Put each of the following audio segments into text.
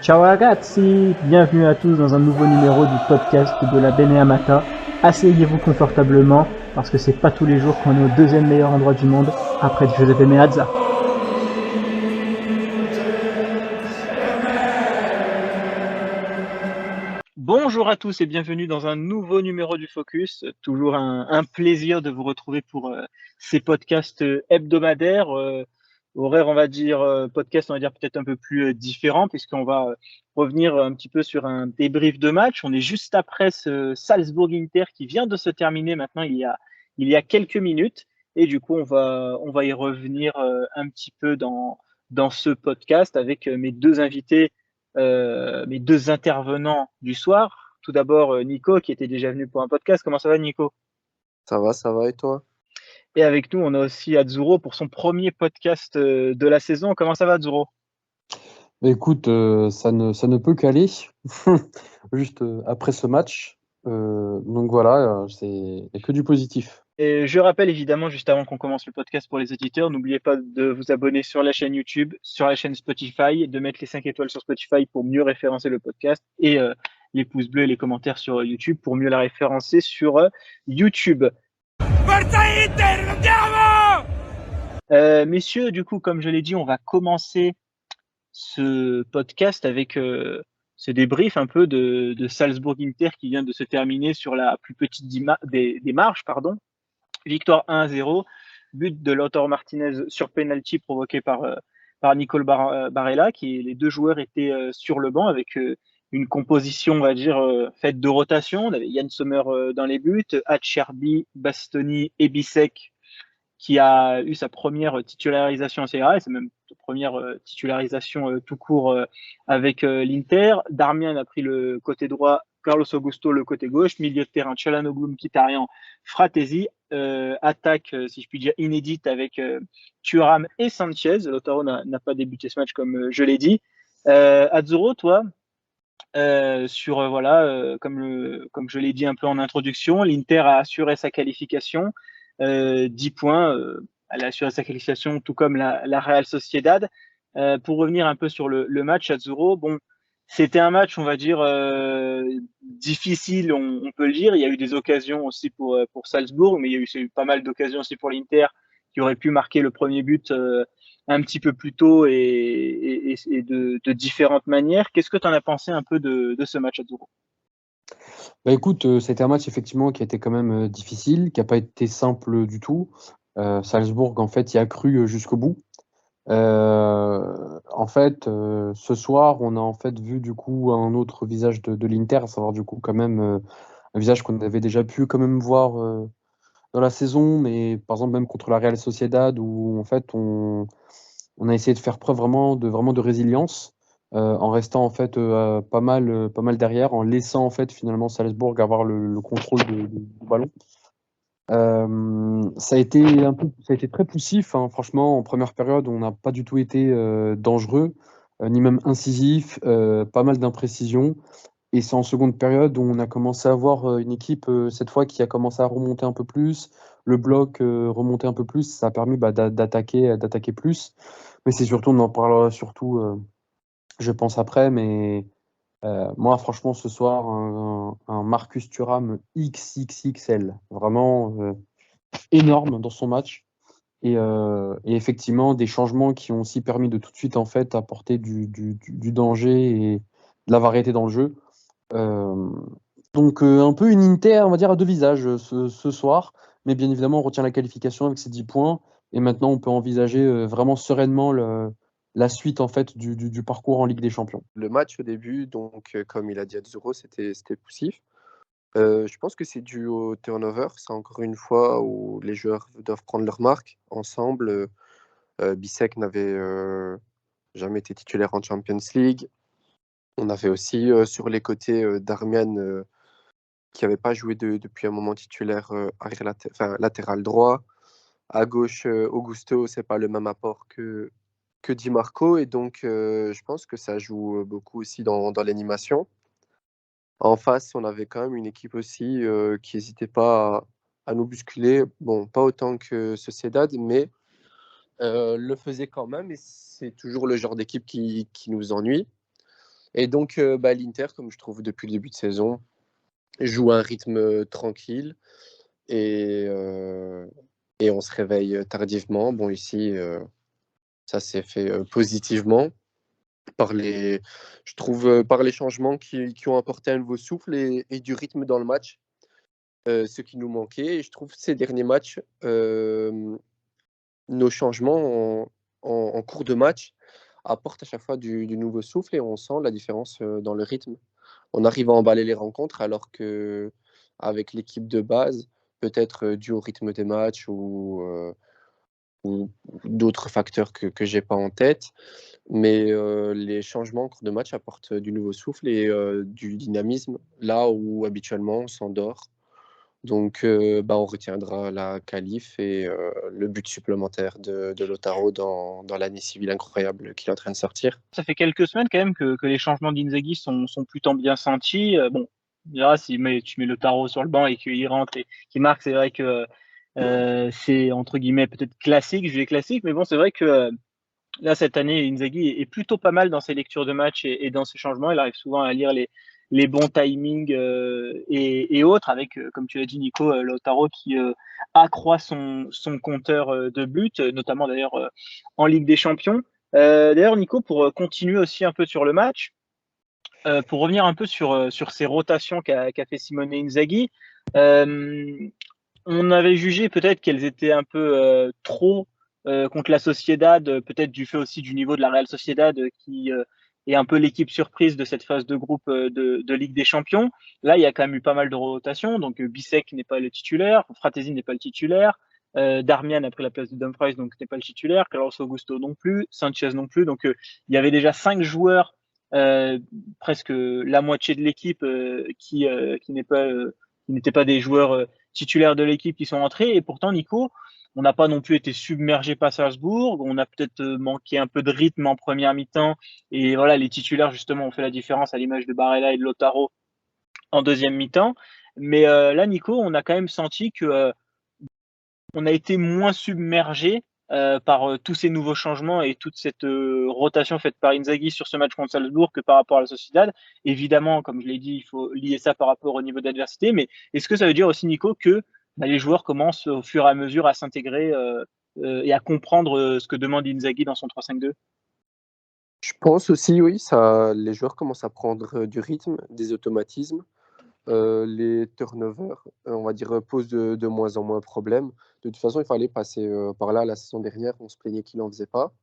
Ciao ragazzi, bienvenue à tous dans un nouveau numéro du podcast de la Beneamata. Asseyez-vous confortablement parce que c'est pas tous les jours qu'on est au deuxième meilleur endroit du monde après Giuseppe Meazza. Bonjour à tous et bienvenue dans un nouveau numéro du Focus. Toujours un plaisir de vous retrouver pour ces podcasts hebdomadaires. Horaire, on va dire, podcast, on va dire peut-être un peu plus différent puisqu'on va revenir un petit peu sur un débrief de match. On est juste après ce Salzbourg-Inter qui vient de se terminer maintenant il y a quelques minutes. Et du coup, on va y revenir un petit peu dans ce podcast avec mes deux invités, mes deux intervenants du soir. Tout d'abord, Nico, qui était déjà venu pour un podcast. Comment ça va, Nico? Ça va, et toi? Et avec nous, on a aussi Azzurro pour son premier podcast de la saison. Comment ça va, Azzurro? Écoute, ça ne peut qu'aller. Juste après ce match. Donc voilà, il n'y a que du positif. Et je rappelle évidemment, juste avant qu'on commence le podcast pour les auditeurs, n'oubliez pas de vous abonner sur la chaîne YouTube, sur la chaîne Spotify, de mettre les 5 étoiles sur Spotify pour mieux référencer le podcast et les pouces bleus et les commentaires sur YouTube pour mieux la référencer sur YouTube. Messieurs, du coup, comme je l'ai dit, on va commencer ce podcast avec ce débrief un peu de Salzbourg-Inter qui vient de se terminer sur la plus petite des marges, pardon. Victoire 1-0, but de Lautaro Martinez sur penalty provoqué par Nicole Barella, les deux joueurs étaient sur le banc avec une composition, on va dire, faite de rotation. On avait Yann Sommer dans les buts, Acerbi, Bastoni et Bissek qui a eu sa première titularisation en Serie A, et c'est même sa première titularisation tout court avec l'Inter. Darmian a pris le côté droit, Carlos Augusto le côté gauche, milieu de terrain, Çalhanoğlu, Mkhitaryan, Fratesi, attaque, si je puis dire, inédite avec Thuram et Sanchez. Lautaro n'a pas débuté ce match comme je l'ai dit. Azzurro, toi, comme je l'ai dit un peu en introduction, l'Inter a assuré sa qualification, 10 points, elle a assuré sa qualification tout comme la Real Sociedad. Pour revenir un peu sur le match, Azzurro, bon, c'était un match, on va dire, difficile, on peut le dire. Il y a eu des occasions aussi pour Salzbourg, mais il y a eu pas mal d'occasions aussi pour l'Inter qui aurait pu marquer le premier but un petit peu plus tôt et de différentes manières. Qu'est-ce que tu en as pensé un peu de ce match, Azzurro? Bah écoute, c'était un match effectivement qui a été quand même difficile, qui n'a pas été simple du tout. Salzbourg, en fait, y a cru jusqu'au bout. En fait, ce soir, on a en fait vu du coup un autre visage de l'Inter, à savoir du coup quand même un visage qu'on avait déjà pu quand même voir dans la saison, mais par exemple même contre la Real Sociedad où en fait on a essayé de faire preuve vraiment de résilience en restant en fait pas mal derrière, en laissant en fait finalement Salzbourg avoir le contrôle du ballon. Ça a été très poussif, hein. Franchement, en première période, on n'a pas du tout été dangereux, ni même incisif, pas mal d'imprécisions. Et c'est en seconde période où on a commencé à voir une équipe cette fois qui a commencé à remonter un peu plus, le bloc remonter un peu plus. Ça a permis d'attaquer plus. Mais c'est surtout, on en parlera surtout, je pense après, mais moi, franchement, ce soir, un Marcus Thuram XXXL, vraiment énorme dans son match. Et effectivement, des changements qui ont aussi permis de tout de suite en fait apporter du danger et de la variété dans le jeu. Euh, donc un peu une Inter, on va dire, à deux visages ce soir. Mais bien évidemment, on retient la qualification avec ces 10 points. Et maintenant, on peut envisager vraiment sereinement la suite en fait du parcours en Ligue des Champions. Le match au début, donc comme il a dit Azzurro, c'était poussif. Je pense que c'est dû au turnover. C'est encore une fois où les joueurs doivent prendre leur marque ensemble. Bissek n'avait jamais été titulaire en Champions League. On avait aussi sur les côtés Darmian qui n'avait pas joué depuis un moment titulaire latéral droit. À gauche, Augusto, c'est pas le même apport que Di Marco. Et donc, je pense que ça joue beaucoup aussi dans l'animation. En face, on avait quand même une équipe aussi qui n'hésitait pas à nous bousculer. Bon, pas autant que Sociedad, mais le faisait quand même. Et c'est toujours le genre d'équipe qui nous ennuie. Et donc, l'Inter, comme je trouve depuis le début de saison, joue à un rythme tranquille et, et on se réveille tardivement. Bon, ici, ça s'est fait positivement je trouve, par les changements qui ont apporté un nouveau souffle et du rythme dans le match, ce qui nous manquait. Et je trouve ces derniers matchs, nos changements en cours de match apportent à chaque fois du nouveau souffle et on sent la différence dans le rythme. On arrive à emballer les rencontres alors que avec l'équipe de base, peut-être dû au rythme des matchs ou d'autres facteurs que j'ai pas en tête, mais les changements en cours de match apportent du nouveau souffle et du dynamisme là où habituellement on s'endort. Donc, on retiendra la qualif et le but supplémentaire de Lautaro dans l'année civile incroyable qu'il est en train de sortir. Ça fait quelques semaines quand même que les changements d'Inzaghi sont plutôt bien sentis. Bon, là, si tu mets Lautaro sur le banc et qu'il rentre et qu'il marque, c'est vrai que c'est entre guillemets peut-être classique, jugé classique, mais bon, c'est vrai que là, cette année, Inzaghi est plutôt pas mal dans ses lectures de match et dans ses changements. Il arrive souvent à lire les bons timings et autres, avec, comme tu l'as dit, Nico, Lautaro qui accroît son compteur de buts, notamment d'ailleurs en Ligue des Champions. D'ailleurs, Nico, pour continuer aussi un peu sur le match, pour revenir un peu sur ces rotations qu'a fait Simone Inzaghi, on avait jugé peut-être qu'elles étaient un peu trop contre la Sociedad, peut-être du fait aussi du niveau de la Real Sociedad qui est un peu l'équipe surprise de cette phase de groupe de Ligue des Champions. Là, il y a quand même eu pas mal de rotations. Donc, Bissek n'est pas le titulaire, Fratesi n'est pas le titulaire, Darmian a pris la place de Dumfries, donc n'est pas le titulaire, Carlos Augusto non plus, Sanchez non plus. Donc, il y avait déjà 5 joueurs, presque la moitié de l'équipe qui n'étaient pas des joueurs titulaires de l'équipe qui sont entrés. Et pourtant, Nico, on n'a pas non plus été submergé par Salzbourg. On a peut-être manqué un peu de rythme en première mi-temps. Et voilà, les titulaires, justement, ont fait la différence à l'image de Barella et de Lautaro en deuxième mi-temps. Mais là, Nico, on a quand même senti que on a été moins submergé par tous ces nouveaux changements et toute cette rotation faite par Inzaghi sur ce match contre Salzbourg que par rapport à la Sociedad. Évidemment, comme je l'ai dit, il faut lier ça par rapport au niveau d'adversité, mais est-ce que ça veut dire aussi, Nico, que les joueurs commencent au fur et à mesure à s'intégrer et à comprendre ce que demande Inzaghi dans son 3-5-2? Je pense aussi, oui, les joueurs commencent à prendre du rythme, des automatismes. Les turnovers, on va dire, posent de moins en moins problème. De toute façon, il fallait passer par là la saison dernière. On se plaignait qu'il n'en faisait pas.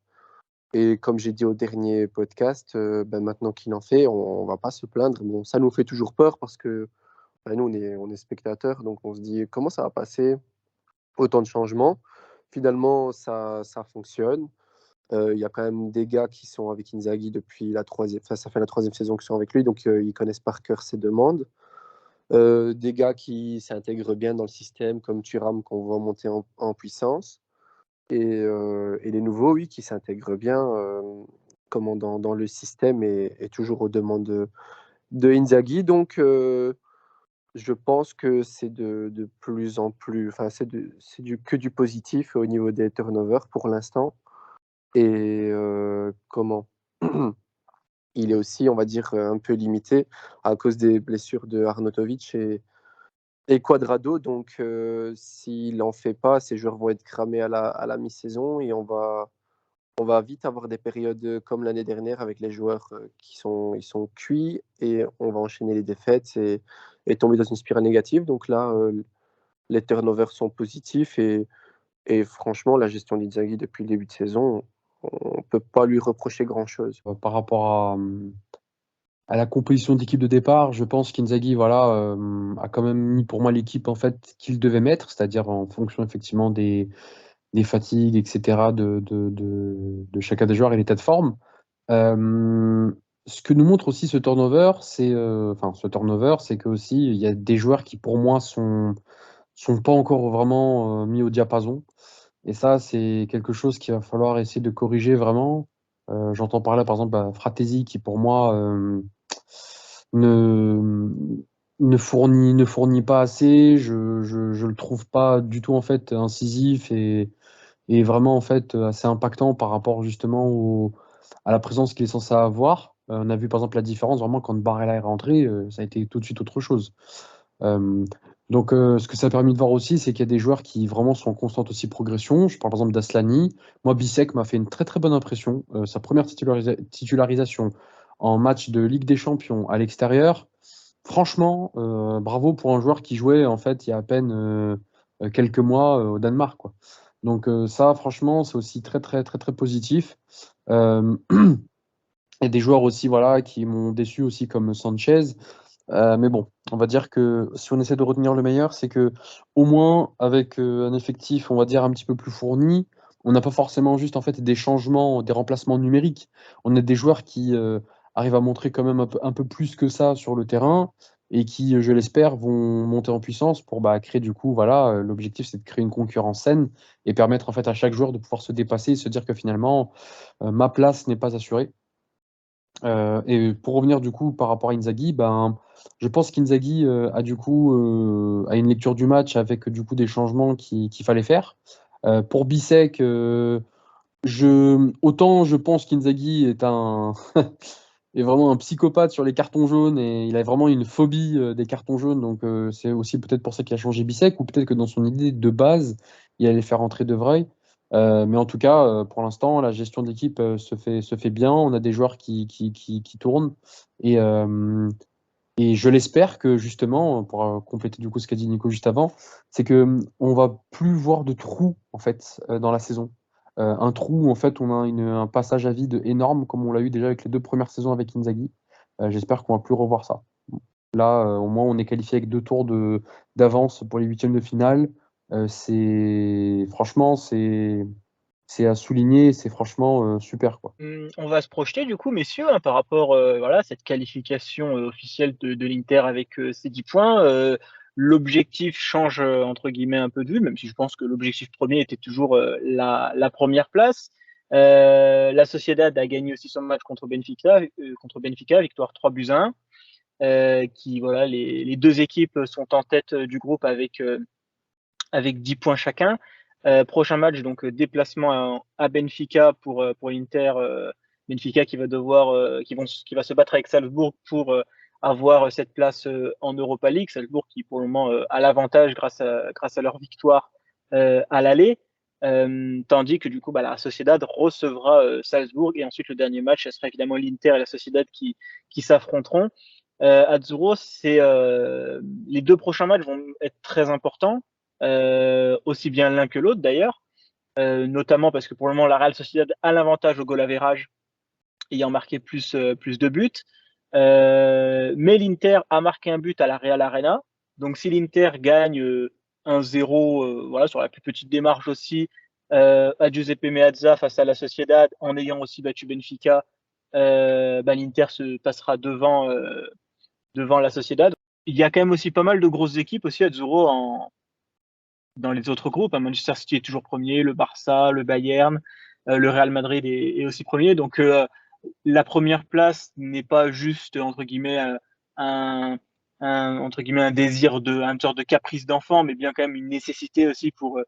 Et comme j'ai dit au dernier podcast, maintenant qu'il en fait, on ne va pas se plaindre. Bon, ça nous fait toujours peur parce que nous, on est spectateurs. Donc, on se dit comment ça va passer, autant de changements. Finalement, ça fonctionne. Il y a quand même des gars qui sont avec Inzaghi depuis la troisième, enfin, ça fait la troisième saison qu'ils sont avec lui, donc ils connaissent par cœur ses demandes. Des gars qui s'intègrent bien dans le système, comme Thuram, qu'on voit monter en puissance. Et les nouveaux, oui, qui s'intègrent bien dans le système et toujours aux demandes de Inzaghi. Donc, je pense que c'est de plus en plus, enfin, que du positif au niveau des turnovers pour l'instant. Et il est aussi, on va dire, un peu limité à cause des blessures de Arnautovic et Cuadrado. Donc, s'il n'en fait pas, ces joueurs vont être cramés à la mi-saison et on va vite avoir des périodes comme l'année dernière avec les joueurs ils sont cuits et on va enchaîner les défaites et tomber dans une spirale négative. Donc là, les turnovers sont positifs et franchement, la gestion d'Inzaghi depuis le début de saison, on ne peut pas lui reprocher grand-chose. Par rapport à la composition d'équipe de départ, je pense qu'Inzaghi voilà, a quand même mis pour moi l'équipe en fait, qu'il devait mettre, c'est-à-dire en fonction effectivement des fatigues, etc., de chacun des joueurs et l'état de forme. Ce que nous montre aussi ce turnover, c'est que aussi il y a des joueurs qui pour moi sont pas encore vraiment mis au diapason. Et ça, c'est quelque chose qu'il va falloir essayer de corriger vraiment. J'entends par là, par exemple, Fratesi, qui pour moi ne fournit pas assez. Je le trouve pas du tout en fait incisif et vraiment en fait assez impactant par rapport justement à la présence qu'il est censé avoir. On a vu par exemple la différence vraiment quand Barella est rentré, ça a été tout de suite autre chose. Euh, donc, ce que ça a permis de voir aussi, c'est qu'il y a des joueurs qui vraiment sont en constante aussi progression. Je parle par exemple d'Aslani. Moi, Bissek m'a fait une très très bonne impression. Sa première titularisation en match de Ligue des Champions à l'extérieur. Franchement, bravo pour un joueur qui jouait en fait il y a à peine quelques mois au Danemark, quoi. Donc ça, franchement, c'est aussi très très très très positif. Euh, Il y a des joueurs aussi, voilà, qui m'ont déçu aussi comme Sanchez. Mais bon, on va dire que si on essaie de retenir le meilleur, c'est que au moins avec un effectif, on va dire un petit peu plus fourni, on n'a pas forcément juste en fait des changements, des remplacements numériques. On a des joueurs qui arrivent à montrer quand même un peu plus que ça sur le terrain et qui, je l'espère, vont monter en puissance pour créer du coup, voilà, l'objectif c'est de créer une concurrence saine et permettre en fait à chaque joueur de pouvoir se dépasser et se dire que finalement ma place n'est pas assurée. Et pour revenir du coup par rapport à Inzaghi, je pense qu'Inzaghi a du coup a une lecture du match avec du coup des changements qu'il fallait faire. Pour Bissek, autant je pense qu'Inzaghi est est vraiment un psychopathe sur les cartons jaunes et il a vraiment une phobie des cartons jaunes. Donc c'est aussi peut-être pour ça qu'il a changé Bissek ou peut-être que dans son idée de base, il allait faire entrer De Vrij. Mais en tout cas, pour l'instant, la gestion de l'équipe se fait bien. On a des joueurs qui tournent. Et, euh, et je l'espère que justement, pour compléter du coup ce qu'a dit Nico juste avant, c'est que on va plus voir de trous en fait dans la saison. Un trou où en fait on a un passage à vide énorme comme on l'a eu déjà avec les 2 premières saisons avec Inzaghi. J'espère qu'on va plus revoir ça. Là, au moins, on est qualifié avec 2 tours d'avance pour les huitièmes de finale. Franchement, c'est à souligner. C'est franchement super, quoi. On va se projeter du coup, messieurs, hein, par rapport voilà, à cette qualification officielle de l'Inter avec ces 10 points. L'objectif change entre guillemets un peu de vue, même si je pense que l'objectif premier était toujours la première place. La Sociedad a gagné aussi son match contre Benfica, victoire 3-1. Qui voilà, les deux équipes sont en tête du groupe avec 10 points chacun. Prochain match, donc déplacement à Benfica pour l'Inter. Benfica qui va qui va se battre avec Salzbourg pour avoir cette place en Europa League. Salzbourg qui pour le moment a l'avantage grâce à leur victoire à l'aller. Tandis que du coup, la Sociedad recevra Salzbourg et ensuite le dernier match, ce sera évidemment l'Inter et la Sociedad qui s'affronteront. Azzurro, les 2 prochains matchs vont être très importants. Aussi bien l'un que l'autre d'ailleurs, notamment parce que pour le moment la Real Sociedad a l'avantage au goal average, ayant marqué plus de buts. Mais l'Inter a marqué un but à la Real Arena. Donc si l'Inter gagne 1-0 voilà, sur la plus petite démarche aussi, à Giuseppe Meazza face à la Sociedad, en ayant aussi battu Benfica, l'Inter se passera devant la Sociedad. Il y a quand même aussi pas mal de grosses équipes aussi à Azzurro dans les autres groupes. Manchester City est toujours premier, le Barça, le Bayern, le Real Madrid est aussi premier. Donc la première place n'est pas juste entre guillemets entre guillemets un désir une sorte de caprice d'enfant, mais bien quand même une nécessité aussi pour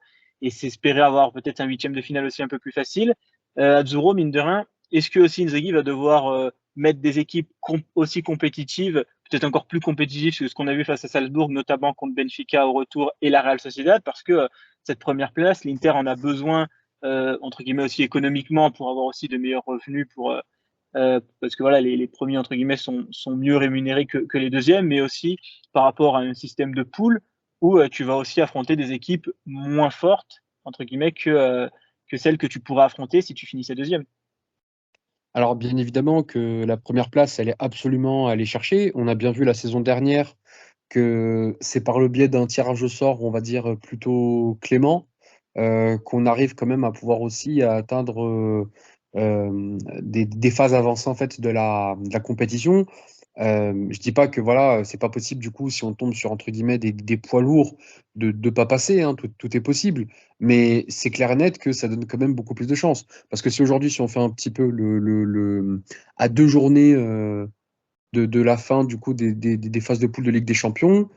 et s'espérer avoir peut-être un huitième de finale aussi un peu plus facile. Azzurro, mine de rien, est-ce que aussi Inzaghi va devoir mettre des équipes aussi compétitives, peut-être encore plus compétitives que ce qu'on a vu face à Salzbourg, notamment contre Benfica au retour et la Real Sociedad, parce que cette première place, l'Inter en a besoin entre guillemets aussi économiquement pour avoir aussi de meilleurs revenus parce que voilà les premiers entre guillemets sont mieux rémunérés que les deuxièmes, mais aussi par rapport à un système de poule où tu vas aussi affronter des équipes moins fortes entre guillemets que celles que tu pourrais affronter si tu finissais deuxième. Alors, bien évidemment que la première place, elle est absolument à aller chercher. On a bien vu la saison dernière que c'est par le biais d'un tirage au sort, on va dire, plutôt clément, qu'on arrive quand même à pouvoir aussi atteindre des phases avancées en fait de la compétition. Je dis pas que voilà, c'est pas possible du coup si on tombe sur entre guillemets des poids lourds de pas passer, hein, tout est possible. Mais c'est clair et net que ça donne quand même beaucoup plus de chances. Parce que si aujourd'hui, si on fait un petit peu à 2 journées de la fin du coup des phases de poule de Ligue des Champions,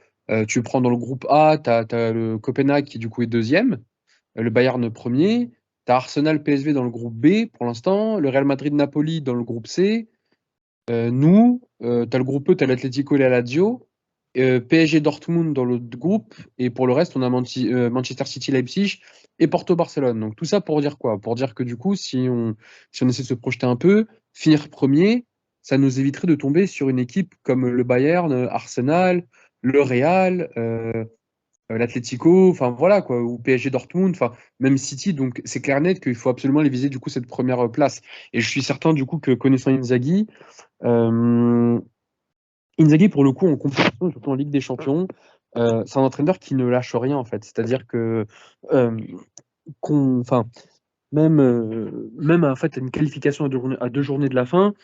tu prends dans le groupe A, tu as le Copenhague qui du coup est deuxième, le Bayern premier, tu as Arsenal PSV dans le groupe B pour l'instant, le Real Madrid Napoli dans le groupe C. Nous, tu as le groupe E, tu as l'Atlético et la Lazio, PSG Dortmund dans l'autre groupe, et pour le reste, on a Manchester City, Leipzig et Porto Barcelone. Donc tout ça pour dire quoi? Pour dire que du coup, si on essaie de se projeter un peu, finir premier, ça nous éviterait de tomber sur une équipe comme le Bayern, Arsenal, le Real, l'Atlético, enfin voilà quoi, ou PSG Dortmund, enfin même City. Donc c'est clair net qu'il faut absolument les viser du coup cette première place. Et je suis certain du coup que connaissant Inzaghi, euh, Inzaghi, pour le coup, en compétition, surtout en Ligue des Champions, c'est un entraîneur qui ne lâche rien, en fait. C'est-à-dire que, euh, enfin, même en fait, une qualification à 2 journées de la fin,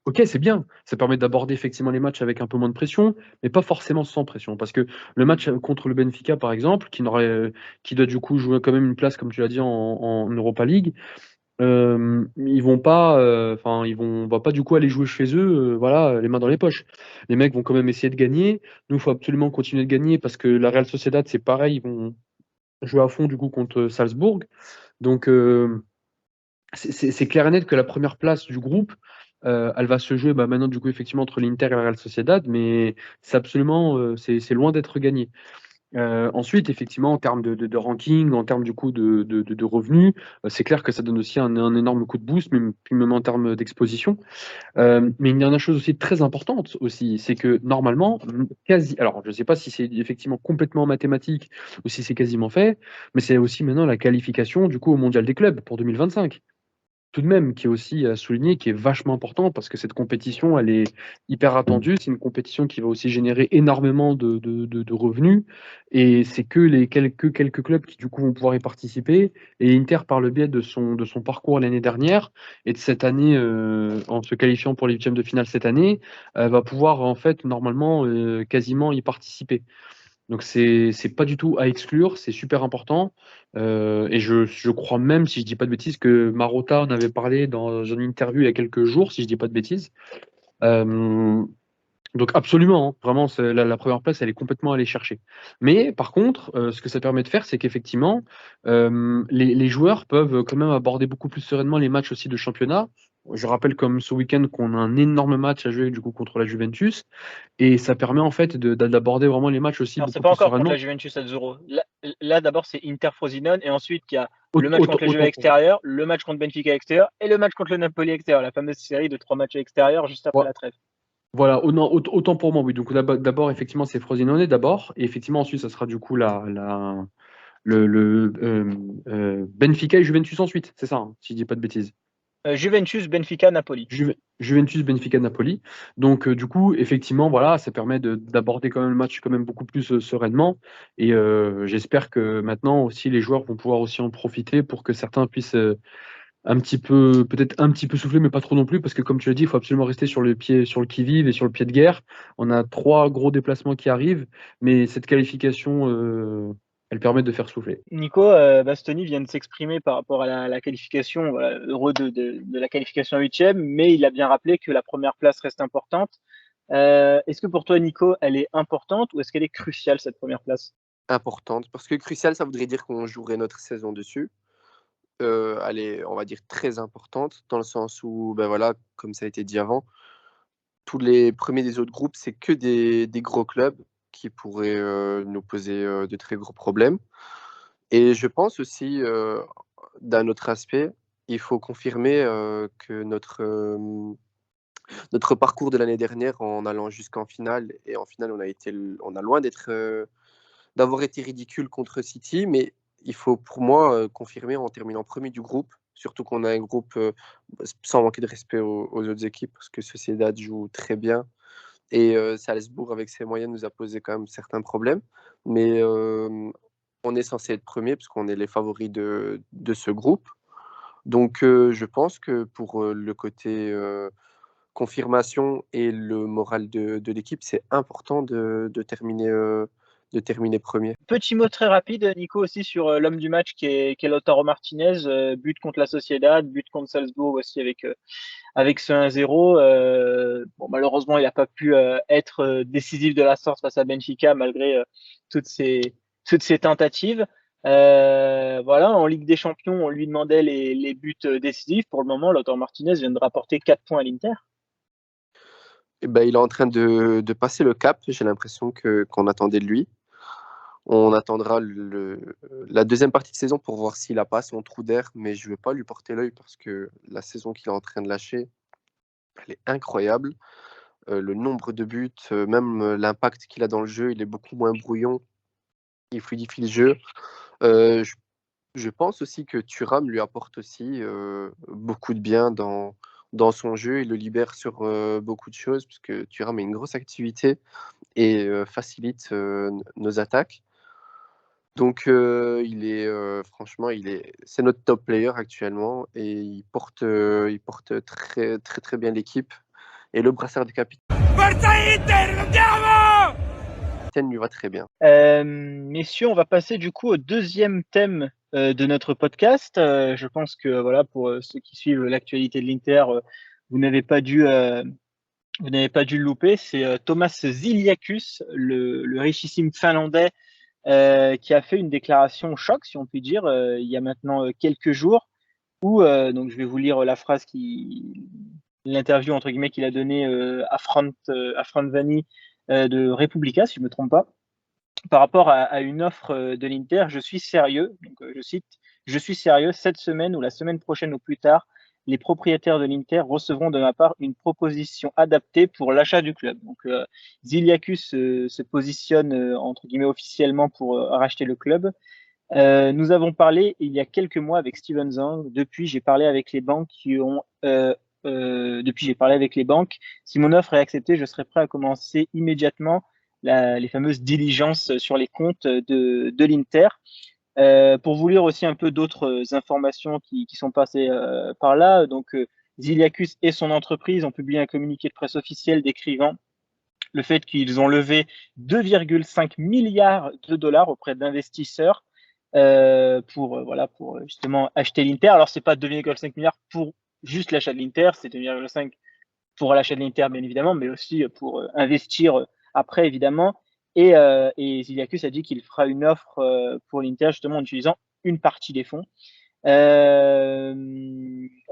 ok, c'est bien. Ça permet d'aborder effectivement les matchs avec un peu moins de pression, mais pas forcément sans pression. Parce que le match contre le Benfica, par exemple, qui doit du coup jouer quand même une place, comme tu l'as dit, en Europa League, ils vont pas, enfin, on va pas du coup aller jouer chez eux, voilà, les mains dans les poches. Les mecs vont quand même essayer de gagner. Nous, il faut absolument continuer de gagner parce que la Real Sociedad, c'est pareil, ils vont jouer à fond du coup contre Salzbourg. Donc, c'est clair et net que la première place du groupe, elle va se jouer maintenant du coup effectivement entre l'Inter et la Real Sociedad, mais c'est absolument, c'est loin d'être gagné. Ensuite, effectivement, en termes de ranking, en termes du coup de revenus, c'est clair que ça donne aussi un énorme coup de boost, puis même en termes d'exposition. Mais il y a une chose aussi très importante aussi, c'est que normalement, alors je ne sais pas si c'est effectivement complètement mathématique ou si c'est quasiment fait, mais c'est aussi maintenant la qualification du coup au Mondial des clubs pour 2025 tout de même, qui est aussi à souligner, qui est vachement important parce que cette compétition, elle est hyper attendue. C'est une compétition qui va aussi générer énormément de revenus et c'est que les quelques clubs qui du coup vont pouvoir y participer. Et Inter, par le biais de son parcours l'année dernière et de cette année, en se qualifiant pour les huitièmes de finale cette année, va pouvoir en fait normalement quasiment y participer. Donc c'est pas du tout à exclure, c'est super important. Et je crois même, si je dis pas de bêtises, que Marotta en avait parlé dans une interview il y a quelques jours, si je dis pas de bêtises. Euh, donc absolument, hein, vraiment, la première place, elle est complètement à aller chercher. Mais par contre, ce que ça permet de faire, c'est qu'effectivement, les joueurs peuvent quand même aborder beaucoup plus sereinement les matchs aussi de championnat. Je rappelle comme ce week-end qu'on a un énorme match à jouer du coup contre la Juventus et ça permet en fait d'aborder vraiment les matchs aussi Alors, c'est beaucoup pas plus encore contre la sereinement. Juventus à 0. Là, d'abord, c'est Inter Frosinone, et ensuite, il y a le match Autant, contre la Juve à autant pour moi. l'extérieur, le match contre Benfica à l'extérieur, et le match contre le Napoli à l'extérieur. La fameuse série de 3 matchs à l'extérieur juste après Ouais, la trêve. voilà, non, autant pour moi, oui. Donc d'abord, effectivement, c'est Frosinone d'abord, et effectivement ensuite, ça sera du coup le Benfica et Juventus ensuite, c'est ça, hein, si je dis pas de bêtises. Juventus, Benfica, Napoli. Juventus, Benfica, Napoli. Donc du coup, effectivement, voilà, ça permet d'aborder quand même le match quand même beaucoup plus sereinement. Et j'espère que maintenant aussi les joueurs vont pouvoir aussi en profiter pour que certains puissent un petit peu, peut-être un petit peu souffler, mais pas trop non plus, parce que comme tu l'as dit, il faut absolument rester sur le pied, sur le qui-vive et sur le pied de guerre. On a 3 gros déplacements qui arrivent, mais cette qualification, elle permet de faire souffler. Nico, Bastoni vient de s'exprimer par rapport à la qualification, voilà, heureux de la qualification à huitième, mais il a bien rappelé que la première place reste importante. Est-ce que pour toi, Nico, elle est importante ou est-ce qu'elle est cruciale, cette première place? Importante, parce que crucial, ça voudrait dire qu'on jouerait notre saison dessus. Elle est, on va dire, très importante, dans le sens où, ben voilà, comme ça a été dit avant, tous les premiers des autres groupes, c'est que des gros clubs qui pourraient nous poser de très gros problèmes. Et je pense aussi, d'un autre aspect, il faut confirmer que notre parcours de l'année dernière en allant jusqu'en finale, et en finale, on a loin d'avoir été ridicule contre City, mais il faut pour moi confirmer en terminant premier du groupe, surtout qu'on a un groupe sans manquer de respect aux autres équipes, parce que Sociedad joue très bien et Salzbourg, avec ses moyens, nous a posé quand même certains problèmes. Mais on est censé être premier, parce qu'on est les favoris de ce groupe. Donc je pense que pour le côté confirmation et le moral de l'équipe, c'est important de terminer premier. Petit mot très rapide, Nico, aussi sur l'homme du match qui est Lautaro Martinez, but contre la Sociedad, but contre Salzbourg aussi avec ce 1-0. Bon, malheureusement, il n'a pas pu être décisif de la sorte face à Benfica malgré toutes ces, toutes ces tentatives. Voilà, en Ligue des Champions, on lui demandait les buts décisifs. Pour le moment, Lautaro Martinez vient de rapporter 4 points à l'Inter. Il est en train de passer le cap, j'ai l'impression qu'on attendait de lui. On attendra la deuxième partie de saison pour voir s'il a pas son trou d'air, mais je ne vais pas lui porter l'œil parce que la saison qu'il est en train de lâcher, elle est incroyable. Le nombre de buts, même l'impact qu'il a dans le jeu, il est beaucoup moins brouillon. Il fluidifie le jeu. Je pense aussi que Thuram lui apporte aussi beaucoup de bien dans son jeu. Il le libère sur beaucoup de choses, puisque Thuram a une grosse activité et facilite nos attaques. Donc, franchement, c'est notre top player actuellement et il porte très, très, très bien l'équipe. Et le brassard de capitaine lui va très bien. Messieurs, on va passer du coup au deuxième thème de notre podcast. Je pense que voilà, pour ceux qui suivent l'actualité de l'Inter, vous n'avez pas dû le louper. C'est Thomas Ziliakus, le richissime Finlandais, qui a fait une déclaration choc, si on peut dire, il y a maintenant quelques jours, où donc je vais vous lire la phrase l'interview entre guillemets qu'il a donnée à Frank Vanni de Repubblica, si je me trompe pas, par rapport à une offre de l'Inter. Je suis sérieux, donc je cite, je suis sérieux, cette semaine ou la semaine prochaine au plus tard, les propriétaires de l'Inter recevront de ma part une proposition adaptée pour l'achat du club. Donc Ziliakus se positionne entre guillemets officiellement pour racheter le club. Nous avons parlé il y a quelques mois avec Steven Zhang. Depuis, j'ai parlé avec les banques depuis, j'ai parlé avec les banques. Si mon offre est acceptée, je serai prêt à commencer immédiatement les fameuses diligences sur les comptes de l'Inter. Pour vous lire aussi un peu d'autres informations qui sont passées par là, donc Ziliakus et son entreprise ont publié un communiqué de presse officiel décrivant le fait qu'ils ont levé 2,5 milliards de dollars auprès d'investisseurs pour justement acheter l'Inter. Alors c'est pas 2,5 milliards pour juste l'achat de l'Inter, c'est 2,5 pour l'achat de l'Inter bien évidemment, mais aussi pour investir après évidemment. Et Ziliakus a dit qu'il fera une offre pour l'Inter justement en utilisant une partie des fonds. On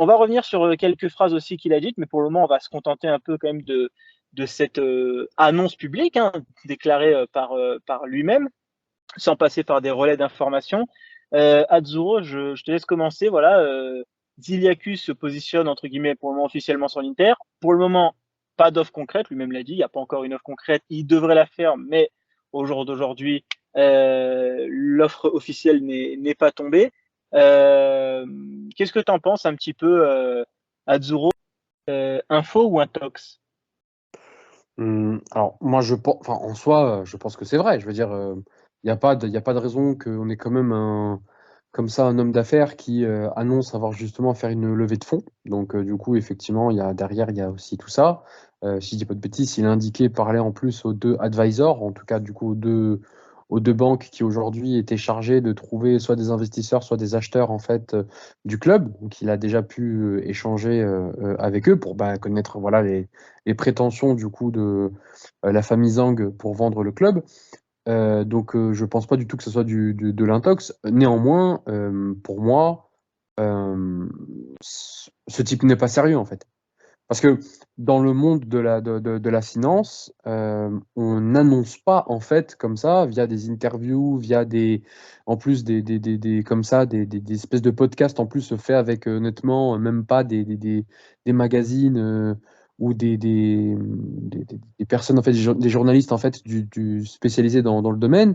va revenir sur quelques phrases aussi qu'il a dites, mais pour le moment on va se contenter un peu quand même de cette annonce publique déclarée par lui-même, sans passer par des relais d'information. Azzurro, je te laisse commencer. Voilà, Ziliakus se positionne entre guillemets pour le moment officiellement sur l'Inter. Pour le moment, pas d'offre concrète, lui-même l'a dit, il n'y a pas encore une offre concrète. Il devrait la faire, mais au jour d'aujourd'hui, l'offre officielle n'est pas tombée. Qu'est-ce que tu en penses un petit peu, Azzurro, info ou intox? Alors, moi, en soi, je pense que c'est vrai. Je veux dire, il n'y a pas de raison qu'on ait quand même comme ça, un homme d'affaires qui annonce avoir justement faire une levée de fonds. Donc, du coup, effectivement, derrière, il y a aussi tout ça. Si je dis pas de bêtises, il a indiqué parler en plus aux deux advisors, en tout cas, du coup, aux deux banques qui aujourd'hui étaient chargées de trouver soit des investisseurs, soit des acheteurs en fait du club. Donc, il a déjà pu échanger avec eux pour connaître voilà les prétentions du coup de la famille Zhang pour vendre le club. Donc, je pense pas du tout que ce soit de l'intox. Néanmoins, pour moi, ce type n'est pas sérieux en fait. Parce que dans le monde de la finance, on n'annonce pas en fait comme ça, via des interviews, via en plus comme ça, des espèces de podcasts en plus faits avec honnêtement même pas des magazines ou des personnes en fait, des journalistes en fait spécialisés dans le domaine.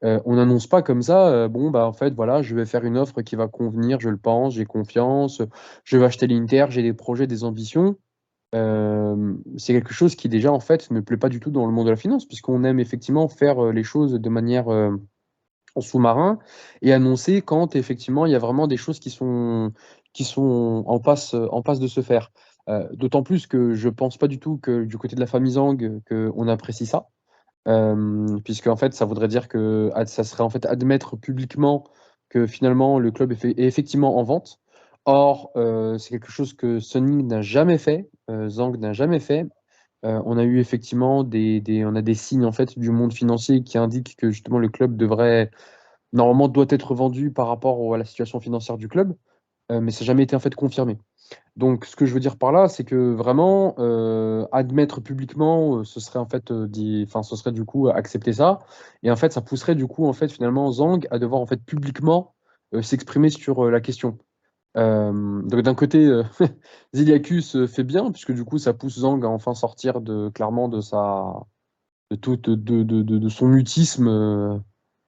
On n'annonce pas comme ça, en fait, voilà, je vais faire une offre qui va convenir, je le pense, j'ai confiance, je vais acheter l'Inter, j'ai des projets, des ambitions. C'est quelque chose qui déjà en fait ne plaît pas du tout dans le monde de la finance, puisqu'on aime effectivement faire les choses de manière en sous-marin et annoncer quand effectivement il y a vraiment des choses qui sont en passe de se faire. D'autant plus que je pense pas du tout que du côté de la famille Zhang qu'on apprécie ça. Puisque en fait ça voudrait dire que ça serait en fait admettre publiquement que finalement le club est effectivement en vente. Or, c'est quelque chose que Sunning n'a jamais fait, Zhang n'a jamais fait. On a eu effectivement on a des signes en fait du monde financier qui indiquent que justement le club normalement doit être vendu par rapport à la situation financière du club, mais ça n'a jamais été en fait confirmé. Donc, ce que je veux dire par là, c'est que vraiment, admettre publiquement, ce serait en fait, ce serait du coup accepter ça. Et en fait, ça pousserait du coup, en fait, finalement, Zhang à devoir en fait publiquement s'exprimer sur la question. Donc d'un côté, Ziliakus fait bien, puisque du coup, ça pousse Zhang à enfin sortir clairement de son mutisme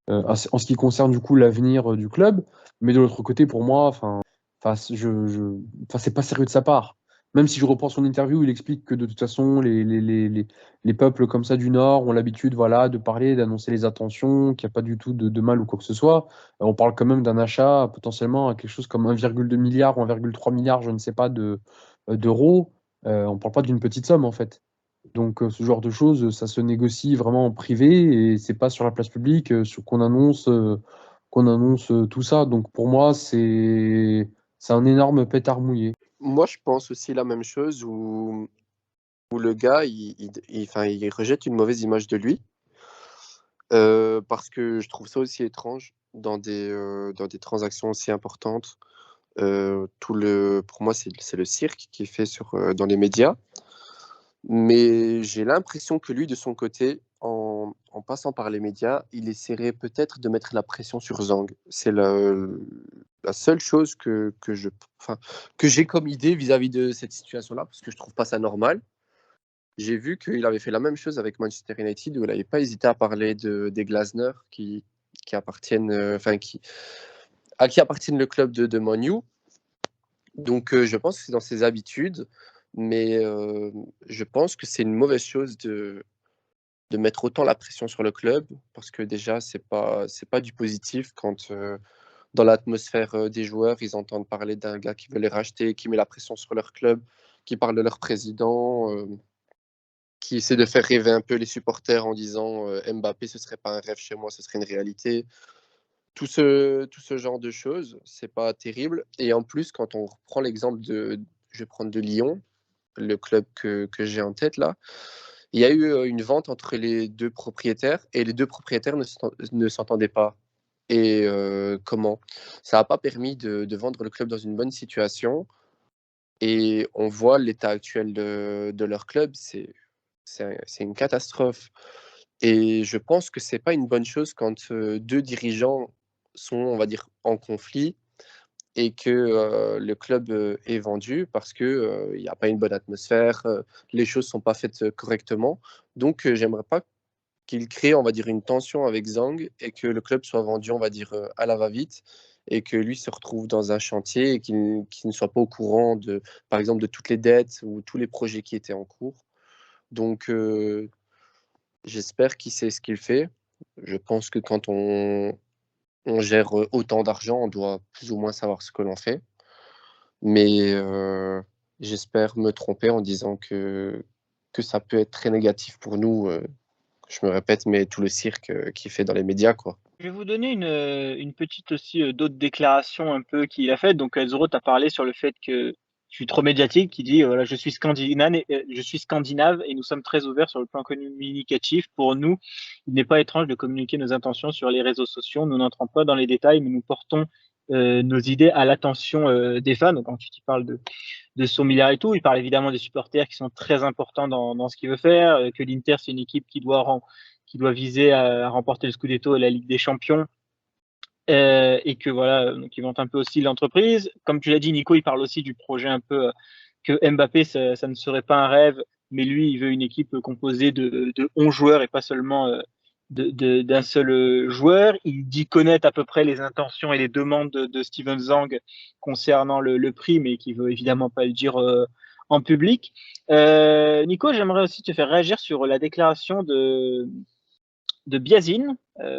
en ce qui concerne du coup l'avenir du club. Mais de l'autre côté, pour moi, c'est pas sérieux de sa part. Même si je reprends son interview, il explique que de toute façon, les peuples comme ça du Nord ont l'habitude, voilà, de parler, d'annoncer les intentions, qu'il n'y a pas du tout de mal ou quoi que ce soit. On parle quand même d'un achat potentiellement à quelque chose comme 1,2 milliard ou 1,3 milliard, je ne sais pas, d'euros. On parle pas d'une petite somme en fait. Donc ce genre de choses, ça se négocie vraiment en privé et c'est pas sur la place publique qu'on annonce tout ça. Donc pour moi, c'est un énorme pétard mouillé. Moi, je pense aussi la même chose où le gars, enfin, il rejette une mauvaise image de lui. Parce que je trouve ça aussi étrange dans des transactions aussi importantes. Pour moi, c'est le cirque qui est fait dans les médias. Mais j'ai l'impression que lui, de son côté, en passant par les médias, il essaierait peut-être de mettre la pression sur Zhang. C'est la seule chose enfin, que j'ai comme idée vis-à-vis de cette situation-là, parce que je trouve pas ça normal. J'ai vu qu'il avait fait la même chose avec Manchester United, où il n'avait pas hésité à parler des Glasner qui appartiennent, à qui appartiennent le club de Man U. Donc, je pense que c'est dans ses habitudes, mais je pense que c'est une mauvaise chose de mettre autant la pression sur le club, parce que déjà, c'est pas du positif quand, dans l'atmosphère des joueurs, ils entendent parler d'un gars qui veut les racheter, qui met la pression sur leur club, qui parle de leur président, qui essaie de faire rêver un peu les supporters en disant Mbappé, ce serait pas un rêve chez moi, ce serait une réalité. Tout ce genre de choses, c'est pas terrible. Et en plus, quand on reprend l'exemple je vais prendre de Lyon, le club que j'ai en tête là, il y a eu une vente entre les deux propriétaires et les deux propriétaires ne s'entendaient pas. Et comment? Ça n'a pas permis de vendre le club dans une bonne situation. Et on voit l'état actuel de leur club, c'est une catastrophe. Et je pense que c'est pas une bonne chose quand deux dirigeants sont, on va dire, en conflit et que le club est vendu parce que il n'y a pas une bonne atmosphère, les choses sont pas faites correctement. Donc, j'aimerais pas qu'il crée, on va dire, une tension avec Zhang et que le club soit vendu, on va dire, à la va-vite et que lui se retrouve dans un chantier et qu'il ne soit pas au courant par exemple, de toutes les dettes ou tous les projets qui étaient en cours. Donc, j'espère qu'il sait ce qu'il fait. Je pense que quand on gère autant d'argent, on doit plus ou moins savoir ce que l'on fait. Mais j'espère me tromper en disant que ça peut être très négatif pour nous. Je me répète, mais tout le cirque qu'il fait dans les médias, quoi. Je vais vous donner une petite aussi d'autres déclarations un peu qu'il a faites. Donc, Zoro t'a parlé sur le fait que je suis trop médiatique, qui dit voilà, je suis scandinave et nous sommes très ouverts sur le plan communicatif. Pour nous, il n'est pas étrange de communiquer nos intentions sur les réseaux sociaux. Nous n'entrons pas dans les détails, mais nous portons nos idées à l'attention des fans. Donc, quand tu parles de son milliard et tout, il parle évidemment des supporters qui sont très importants dans ce qu'il veut faire, que l'Inter, c'est une équipe qui doit viser à remporter le Scudetto et la Ligue des Champions. Et que voilà, donc ils montent un peu aussi l'entreprise. Comme tu l'as dit, Nico, il parle aussi du projet un peu que Mbappé, ça ne serait pas un rêve, mais lui, il veut une équipe composée de 11 joueurs et pas seulement d'un seul joueur. Il dit connaître à peu près les intentions et les demandes de Steven Zhang concernant le prix, mais qui veut évidemment pas le dire en public. Nico, j'aimerais aussi te faire réagir sur la déclaration de Biazin,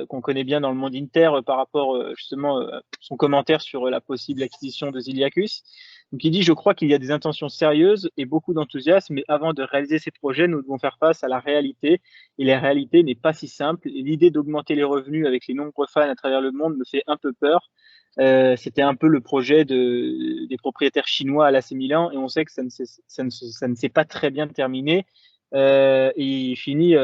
qu'on connaît bien dans le monde Inter par rapport justement à son commentaire sur la possible acquisition de Ziliakus. Donc il dit, je crois qu'il y a des intentions sérieuses et beaucoup d'enthousiasme, mais avant de réaliser ces projets, nous devons faire face à la réalité. Et la réalité n'est pas si simple. L'idée d'augmenter les revenus avec les nombreux fans à travers le monde me fait un peu peur. C'était un peu le projet des propriétaires chinois à l'AC Milan et on sait que ça ne s'est pas très bien terminé. Et il finit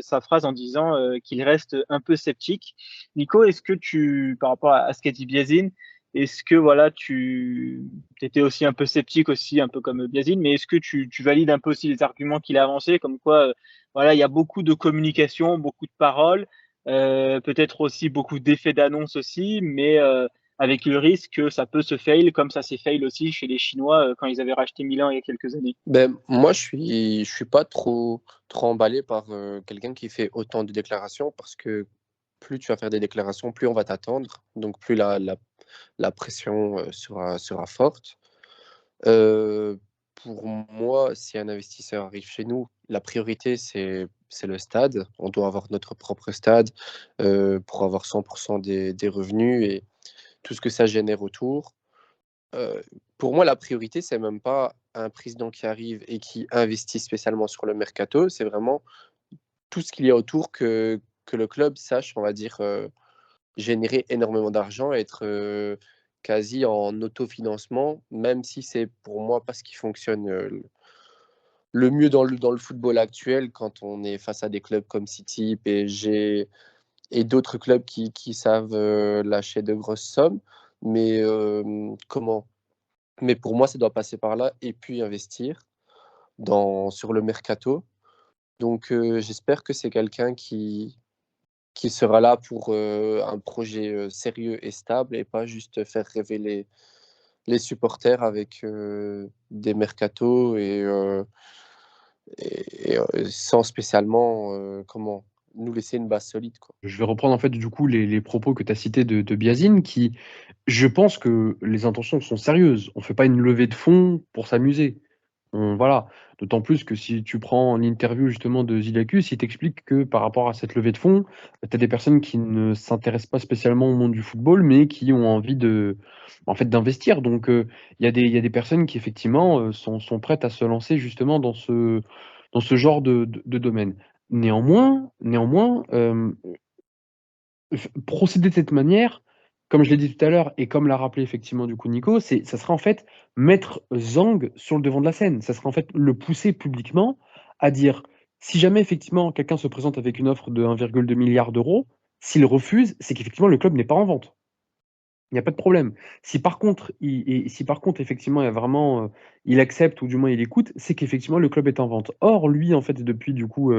sa phrase en disant qu'il reste un peu sceptique. Nico, est-ce que par rapport à ce qu'a dit Biazin, Est-ce que voilà, tu étais aussi un peu sceptique aussi, un peu comme Biazine, mais est-ce que tu valides un peu aussi les arguments qu'il a avancés, comme quoi voilà, il y a beaucoup de communication, beaucoup de paroles, peut-être aussi beaucoup d'effets d'annonce aussi, mais avec le risque que ça peut se fail, comme ça s'est fail aussi chez les Chinois quand ils avaient racheté Milan il y a quelques années. Ben, moi, je suis pas trop emballé par quelqu'un qui fait autant de déclarations parce que plus tu vas faire des déclarations, plus on va t'attendre, donc plus la pression sera forte. Euh, pour moi, si un investisseur arrive chez nous, la priorité, c'est le stade. On doit avoir notre propre stade pour avoir 100% des revenus et tout ce que ça génère autour. Euh, pour moi, la priorité, c'est même pas un président qui arrive et qui investit spécialement sur le mercato, c'est vraiment tout ce qu'il y a autour que le club sache, on va dire, générer énormément d'argent, être quasi en autofinancement, même si c'est pour moi pas ce qui fonctionne le mieux dans le football actuel quand on est face à des clubs comme City, PSG et d'autres clubs qui savent lâcher de grosses sommes. Mais comment? Mais pour moi, ça doit passer par là et puis investir sur le mercato. Donc j'espère que c'est quelqu'un qui sera là pour un projet sérieux et stable et pas juste faire rêver les supporters avec des mercatos et sans spécialement comment nous laisser une base solide, quoi. Je vais reprendre en fait du coup les propos que tu as cités de Biazine, qui, je pense que les intentions sont sérieuses. On fait pas une levée de fonds pour s'amuser. Voilà. D'autant plus que si tu prends l'interview justement de Ziliakus, il t'explique que par rapport à cette levée de fonds, tu as des personnes qui ne s'intéressent pas spécialement au monde du football, mais qui ont envie en fait, d'investir. Donc, il y a des personnes qui effectivement sont prêtes à se lancer justement dans ce genre de domaine. Néanmoins, procéder de cette manière, comme je l'ai dit tout à l'heure et comme l'a rappelé effectivement du coup Nico, ça serait en fait mettre Zhang sur le devant de la scène. Ça serait en fait le pousser publiquement à dire, si jamais effectivement quelqu'un se présente avec une offre de 1,2 milliard d'euros, s'il refuse, c'est qu'effectivement le club n'est pas en vente. Il n'y a pas de problème. Si par contre, effectivement, il y a vraiment, il accepte ou du moins il écoute, c'est qu'effectivement le club est en vente. Or, lui, en fait, depuis du coup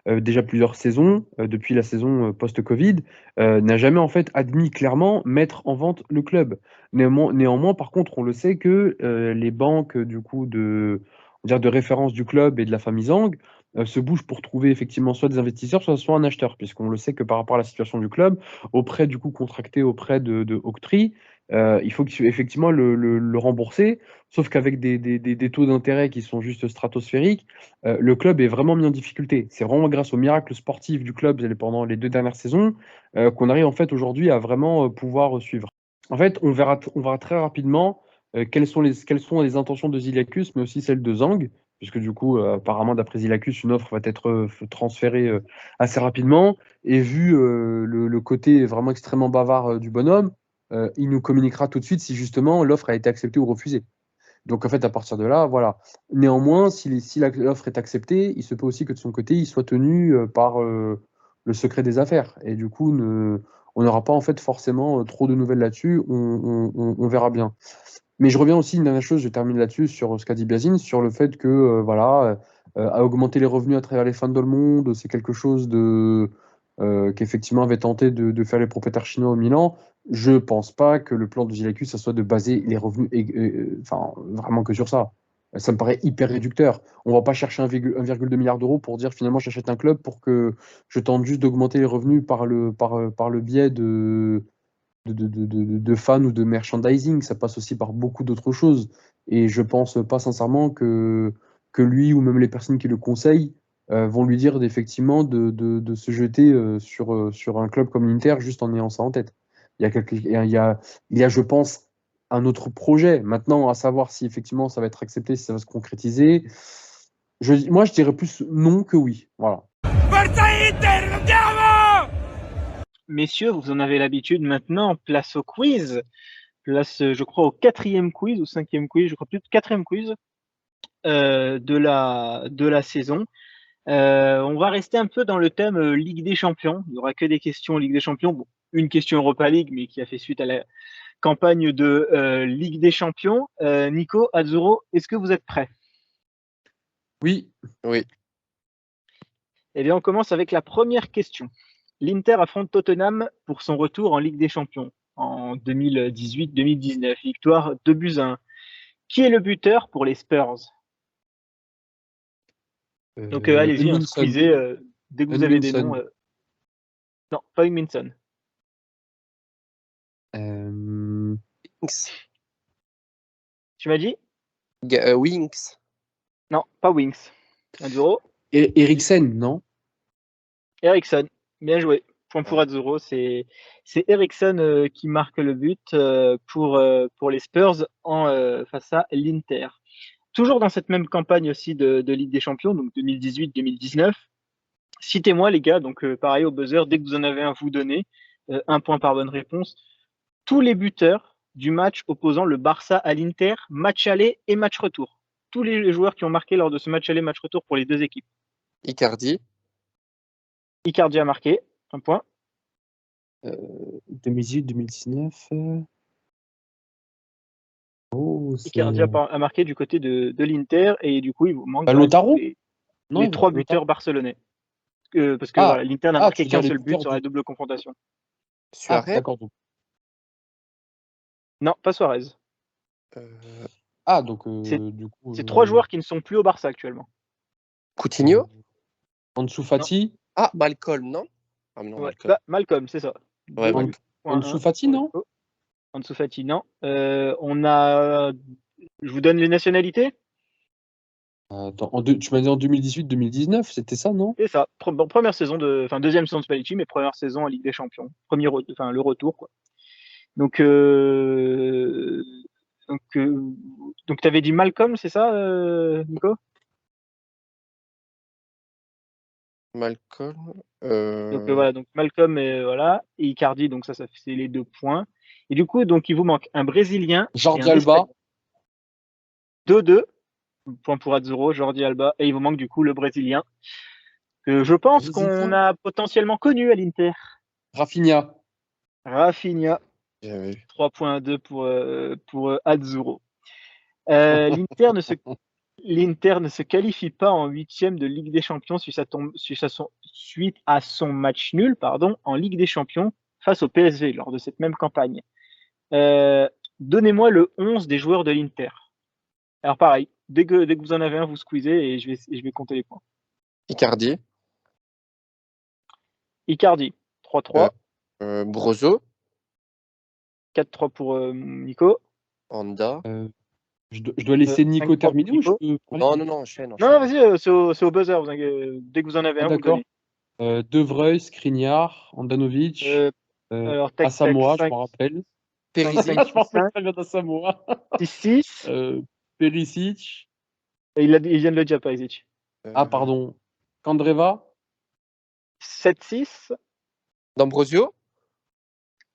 déjà plusieurs saisons, depuis la saison post-Covid, n'a jamais en fait admis clairement mettre en vente le club. Néanmoins, par contre, on le sait que les banques du coup on va dire de référence du club et de la famille Zhang se bougent pour trouver effectivement soit des investisseurs, soit un acheteur, puisqu'on le sait que par rapport à la situation du club, auprès du coup contracté auprès de Octree, il faut effectivement le rembourser, sauf qu'avec des taux d'intérêt qui sont juste stratosphériques, le club est vraiment mis en difficulté. C'est vraiment grâce au miracle sportif du club pendant les 2 dernières saisons qu'on arrive en fait aujourd'hui à vraiment pouvoir suivre. En fait, on verra très rapidement quelles sont les intentions de Ziliakus, mais aussi celles de Zhang, puisque du coup, apparemment, d'après Ziliakus, une offre va être transférée assez rapidement. Et vu le côté vraiment extrêmement bavard du bonhomme, il nous communiquera tout de suite si justement l'offre a été acceptée ou refusée. Donc en fait, à partir de là, voilà. Néanmoins, si l'offre est acceptée, il se peut aussi que de son côté, il soit tenu par le secret des affaires. Et du coup, on n'aura pas en fait forcément trop de nouvelles là-dessus. On verra bien. Mais je reviens aussi une dernière chose, je termine là-dessus sur ce qu'a dit Biazine, sur le fait que voilà, à augmenter les revenus à travers les fans dans le monde, c'est quelque chose qu'effectivement avait tenté de faire les propriétaires chinois au Milan. Je pense pas que le plan de Zilacus, ça soit de baser les revenus, enfin vraiment que sur ça. Ça me paraît hyper réducteur. On va pas chercher 1,2 milliard d'euros pour dire finalement j'achète un club pour que je tente juste d'augmenter les revenus par le biais de fans ou de merchandising. Ça passe aussi par beaucoup d'autres choses. Et je pense pas sincèrement que lui ou même les personnes qui le conseillent vont lui dire effectivement de se jeter sur un club comme l'Inter juste en ayant ça en tête. Il y a, je pense, un autre projet. Maintenant, à savoir si effectivement ça va être accepté, si ça va se concrétiser. Moi, je dirais plus non que oui. Voilà. Messieurs, vous en avez l'habitude maintenant, place au quiz. Place, je crois, au 4e quiz ou 5e quiz, je crois plus, 4e quiz de la saison. On va rester un peu dans le thème Ligue des Champions. Il n'y aura que des questions Ligue des Champions. Bon, une question Europa League, mais qui a fait suite campagne de Ligue des Champions. Nico, Azzurro, est-ce que vous êtes prêts? Oui. Oui. Eh bien, on commence avec la première question. L'Inter affronte Tottenham pour son retour en Ligue des Champions en 2018-2019. Victoire 2-1. Qui est le buteur pour les Spurs? Donc, allez-y, Hugminson. squeezez dès que vous avez des noms. Non, pas Hugminson. Winks. Tu m'as dit? Winks. Non, pas Winks. 1-0. Eriksen, non? Eriksson, bien joué. Point pour Azzurro. C'est Eriksson qui marque le but pour les Spurs face à l'Inter. Toujours dans cette même campagne aussi de Ligue des Champions, donc 2018-2019. Citez-moi les gars, donc pareil au buzzer, dès que vous en avez un, vous donnez. 1 point par bonne réponse. Tous les buteurs du match opposant le Barça à l'Inter, match aller et match retour. Tous les joueurs qui ont marqué lors de ce match aller, match retour pour les deux équipes. Icardi. Icardi a marqué, 1 point. 2018-2019. Icardi a marqué du côté de l'Inter et du coup il vous manque Lautaro les 3 buteurs barcelonais. Parce que voilà, l'Inter n'a marqué qu'un seul but sur la double confrontation. Suarez. D'accord. Non, pas Suarez. Donc du coup. C'est 3 joueurs qui ne sont plus au Barça actuellement. Coutinho. Ansu Fati. Malcolm, non? Non, Ouais, Malcolm. Malcolm, c'est ça. Ouais, Ansu Fati, non? Ansu Fati, non. On a. Je vous donne les nationalités? Attends, tu m'as dit en 2018-2019, c'était ça, non? C'est ça. Première saison deuxième saison de Spalletti, mais première saison en Ligue des Champions. Le retour, quoi. Donc, tu avais dit Malcolm, c'est ça, Nico? Malcolm. Donc voilà, donc Malcolm et Icardi, donc ça c'est les 2 points. Et du coup, donc il vous manque un Brésilien. Jordi Alba. 2-2. Point pour Azzurro, Jordi Alba. Et il vous manque du coup le Brésilien. Que je pense qu'on a potentiellement connu à l'Inter. Rafinha. 3.2 pour Azzurro. L'Inter ne se qualifie pas en 8e de Ligue des Champions suite à son match nul en Ligue des Champions face au PSG lors de cette même campagne. Donnez-moi le 11 des joueurs de l'Inter. Alors pareil, dès que vous en avez un, vous squeezez et je vais compter les points. Icardi. 3-3. Brozo. 4-3 pour Nico. Honda. Je dois laisser Nico terminer ou je peux parler? Non, enchaîne. Non, vas-y, c'est au buzzer. Dès que vous en avez un, vous donnez. De Vrij, Skriniar, Andanovic, alors, Asamoah, je me rappelle. Perisic. Je me rappelle très bien d'Asamoah. 6-6. Perisic. Il vient de le dire, Perisic. Pardon. Kandreva. 7-6. D'Ambrosio.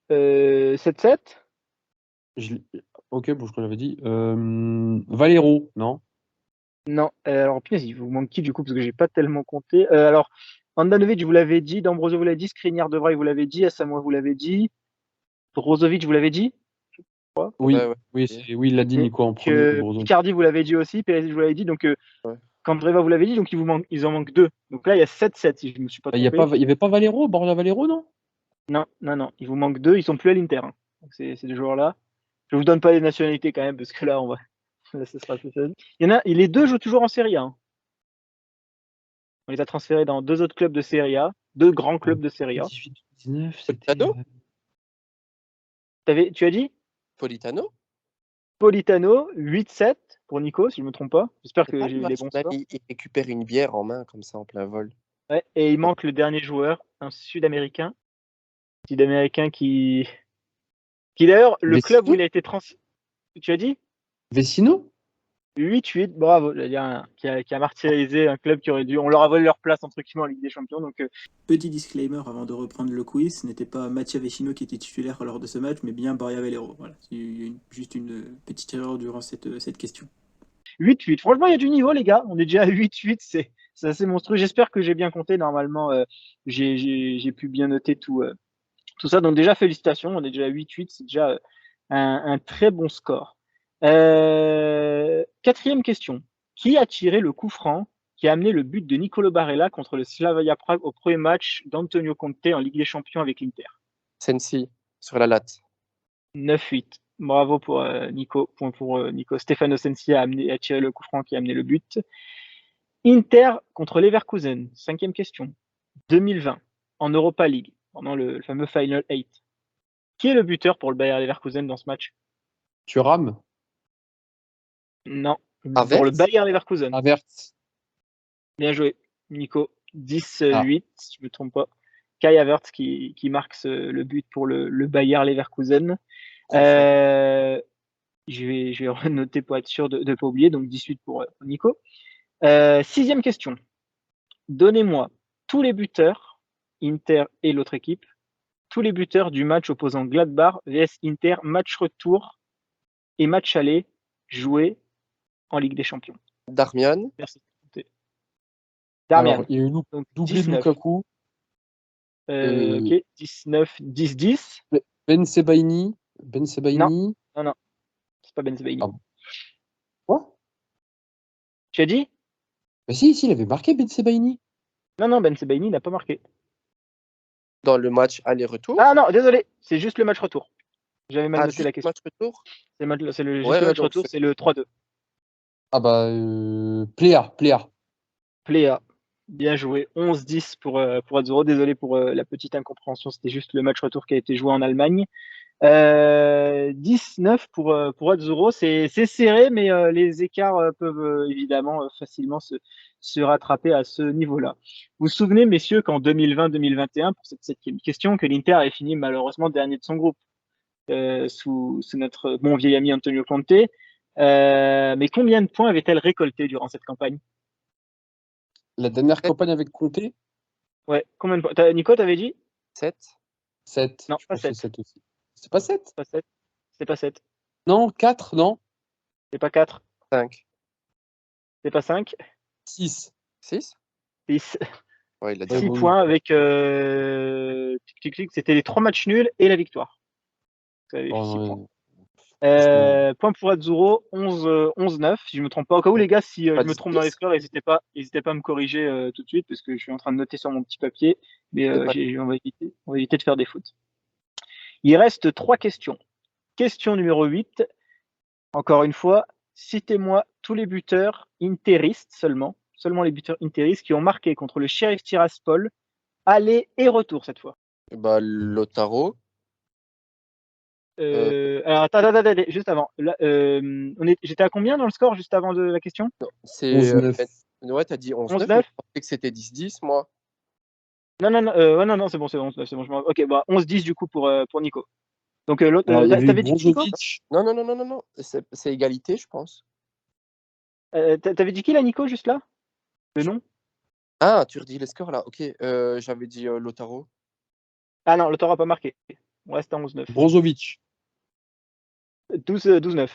7-7. Ok, bon, je te l'avais dit. Valero, non? Non. Alors, punaise, il vous manque qui du coup? Parce que j'ai pas tellement compté. Alors, Andanovic, vous l'avez dit. D'Ambrosio, vous l'avez dit. Skriniar, De Vrij, vous l'avez dit. Asamoah, vous l'avez dit. Brozovic, vous l'avez dit. Oui, Ouais. oui, il l'a dit Nico en premier. Icardi, vous l'avez dit aussi. Perisic, vous l'avez dit. Donc, Kandreva, vous l'avez dit. Donc, ils en manquent 2. Donc là, il y a 7-7 si je me suis pas trompé. Il n'y avait pas Valero, Borja Valero, non? Non. Il vous manque 2. Ils sont plus à l'Inter. Donc, c'est ces joueurs-là. Je vous donne pas les nationalités quand même parce que là, là, ce sera plus facile. Les 2 jouent toujours en Serie A. On les a transférés dans 2 autres clubs de Serie A, 2 grands clubs de Serie A. 18-19, c'était. Tu as dit Politano. 8-7 pour Nico, si je me trompe pas. J'espère que j'ai eu les bons scores. Il récupère une bière en main comme ça en plein vol. Ouais, et il manque le dernier joueur, un Sud-Américain. Sud-Américain qui d'ailleurs, le club où il a été Tu as dit Vecino 8-8, bravo, j'allais dire, qui a martyrisé un club qui aurait dû. On leur a volé leur place entre guillemets en Ligue des Champions. Donc, Petit disclaimer avant de reprendre le quiz, ce n'était pas Mattia Vecino qui était titulaire lors de ce match, mais bien Borja Valero. Voilà, c'est juste une petite erreur durant cette question. 8-8, franchement, il y a du niveau, les gars. On est déjà à 8-8, c'est assez monstrueux. J'espère que j'ai bien compté. Normalement, j'ai pu bien noter tout ça. Donc, déjà, félicitations. On est déjà à 8-8. C'est déjà un très bon score. Quatrième question. Qui a tiré le coup franc qui a amené le but de Nicolo Barella contre le Slavia Prague au premier match d'Antonio Conte en Ligue des Champions avec l'Inter? Sensi, sur la latte. 9-8. Bravo pour Nico. Point pour Nico. Stefano Sensi a tiré le coup franc qui a amené le but. Inter contre Leverkusen. 5e question. 2020, en Europa League, pendant le fameux Final 8. Qui est le buteur pour le Bayer Leverkusen dans ce match? Thuram, Non. Havertz Pour le Bayer Leverkusen. Havertz. Bien joué, Nico. 10-8, si je ne me trompe pas. Kai Havertz qui marque le but pour le Bayer Leverkusen. Je vais renoter pour être sûr de ne pas oublier. Donc 18 pour Nico. 6e question. Donnez-moi tous les buteurs, Inter et l'autre équipe, tous les buteurs du match opposant Gladbach vs Inter, match retour et match aller joué en Ligue des Champions. Darmian. Merci. Darmian. Alors, il y a eu Donc, doublé 19. Lukaku. Ok, 19, 10-10. Ben Sebaini. Non, c'est pas Ben Sebaini. Ah bon. Quoi? Tu as dit? Mais si, il avait marqué Ben Sebaini. Non, Ben Sebaini n'a pas marqué. Dans le match aller-retour. Ah non, désolé, c'est juste le match retour. J'avais mal noté juste la question. Match retour. C'est le match retour, c'est le 3-2. Ah bah, Pléa. Pléa. Bien joué. 11-10 pour Azzurro. Désolé pour la petite incompréhension, c'était juste le match retour qui a été joué en Allemagne. 19 pour Azzurro. C'est serré, mais les écarts peuvent évidemment facilement se rattraper à ce niveau-là. Vous vous souvenez, messieurs, qu'en 2020-2021, pour cette 7e question, que l'Inter avait fini malheureusement dernier de son groupe sous notre bon vieil ami Antonio Conte. Mais combien de points avait-elle récolté durant cette campagne? La dernière campagne avec Conte? Ouais, combien de points? Nico, t'avais dit? 7. 7. Non, je pas pense que 7. c'est 7 aussi. C'est pas 7? Pas 7. C'est pas 7. Non, 4, non? C'est pas 4. 5. C'est pas 5. 6. 6. 6. Ouais, il a dit 6 bon, points avec c'était les 3 matchs nuls et la victoire. Ça avait 6 points. Point pour Azzurro, 11-9, si je me trompe pas. Au cas où, les gars, si je me trompe dans les scores, n'hésitez pas à me corriger tout de suite, parce que je suis en train de noter sur mon petit papier, mais on va éviter de faire des fautes. Il reste 3 questions. Question numéro 8. Encore une fois, citez-moi tous les buteurs interistes seulement les buteurs interistes qui ont marqué contre le Sheriff Tiraspol, aller et retour cette fois. Lautaro. Alors, attends, juste avant. J'étais à combien dans le score juste avant de la question? C'est 11-9. Ouais, t'as dit 11-9. 11-9. Je pensais que c'était 10-10, moi. Non, c'est bon, c'est bon. Ok, bah 11-10 du coup pour Nico. Donc l'autre, t'avais dit qui, Nico? Non. C'est égalité, je pense. T'avais dit qui là, Nico, juste là? Le nom? Ah, tu redis les scores là. Ok, j'avais dit Lautaro. Ah non, Lautaro n'a pas marqué. On reste à 11-9. Brozovic. 12-9.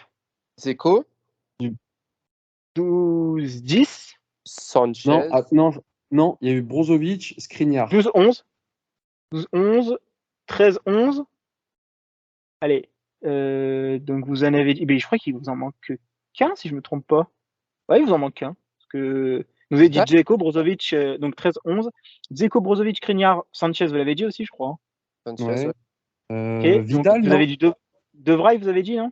Zeko. 12-10. Sanchez. Non, il y a eu Brozovic, Skriniar. 12-11. 12-11. 13-11. Allez. Donc vous en avez dit. Mais je crois qu'il vous en manque qu'un, si je me trompe pas. Ouais, il vous en manque qu'un. Parce que vous avez dit Dzeko, Brozovic, donc 13-11. Dzeko, Brozovic, Skriniar, Sanchez, vous l'avez dit aussi, je crois. Sanchez, Ouais. Ok. Vidal, vous avez dit De Vrij, vous avez dit, non?